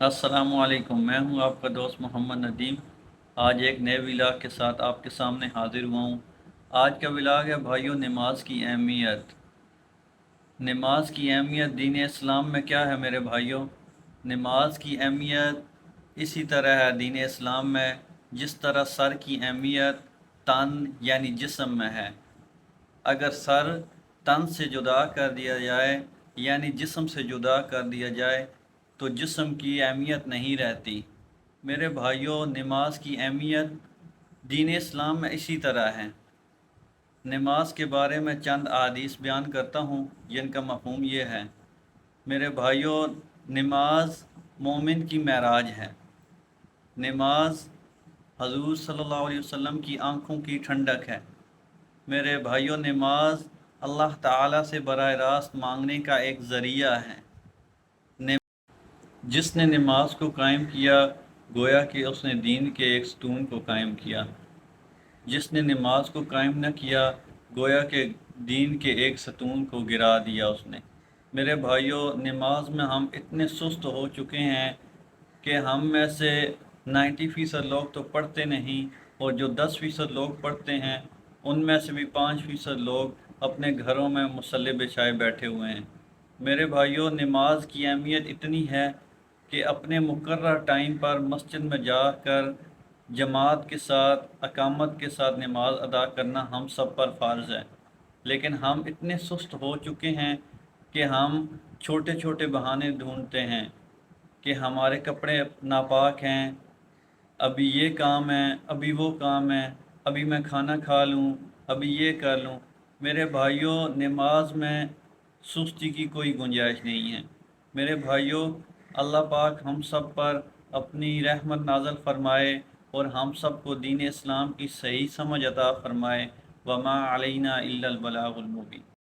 السلام علیکم، میں ہوں آپ کا دوست محمد ندیم۔ آج ایک نئے ولاگ کے ساتھ آپ کے سامنے حاضر ہوا ہوں۔ آج کا ولاگ ہے بھائیوں، نماز کی اہمیت۔ نماز کی اہمیت دین اسلام میں کیا ہے میرے بھائیوں؟ نماز کی اہمیت اسی طرح ہے دین اسلام میں جس طرح سر کی اہمیت تن یعنی جسم میں ہے۔ اگر سر تن سے جدا کر دیا جائے یعنی جسم سے جدا کر دیا جائے تو جسم کی اہمیت نہیں رہتی۔ میرے بھائیوں، نماز کی اہمیت دین اسلام میں اسی طرح ہے۔ نماز کے بارے میں چند احادیث بیان کرتا ہوں جن کا مفہوم یہ ہے۔ میرے بھائیوں، نماز مومن کی معراج ہے۔ نماز حضور صلی اللہ علیہ وسلم کی آنکھوں کی ٹھنڈک ہے۔ میرے بھائیوں، نماز اللہ تعالیٰ سے براہ راست مانگنے کا ایک ذریعہ ہے۔ جس نے نماز کو قائم کیا گویا کہ اس نے دین کے ایک ستون کو قائم کیا۔ جس نے نماز کو قائم نہ کیا گویا کہ دین کے ایک ستون کو گرا دیا اس نے۔ میرے بھائیوں، نماز میں ہم اتنے سست ہو چکے ہیں کہ ہم میں سے 90% لوگ تو پڑھتے نہیں، اور جو 10% لوگ پڑھتے ہیں ان میں سے بھی 5% لوگ اپنے گھروں میں مصلی بچھائے بیٹھے ہوئے ہیں۔ میرے بھائیوں، نماز کی اہمیت اتنی ہے کہ اپنے مقررہ ٹائم پر مسجد میں جا کر جماعت کے ساتھ اقامت کے ساتھ نماز ادا کرنا ہم سب پر فرض ہے، لیکن ہم اتنے سست ہو چکے ہیں کہ ہم چھوٹے چھوٹے بہانے ڈھونڈتے ہیں کہ ہمارے کپڑے ناپاک ہیں، ابھی یہ کام ہے، ابھی وہ کام ہے، ابھی میں کھانا کھا لوں، ابھی یہ کر لوں۔ میرے بھائیوں، نماز میں سستی کی کوئی گنجائش نہیں ہے۔ میرے بھائیوں، اللہ پاک ہم سب پر اپنی رحمت نازل فرمائے اور ہم سب کو دین اسلام کی صحیح سمجھ عطا فرمائے۔ وما علینا الا البلاغ المبین۔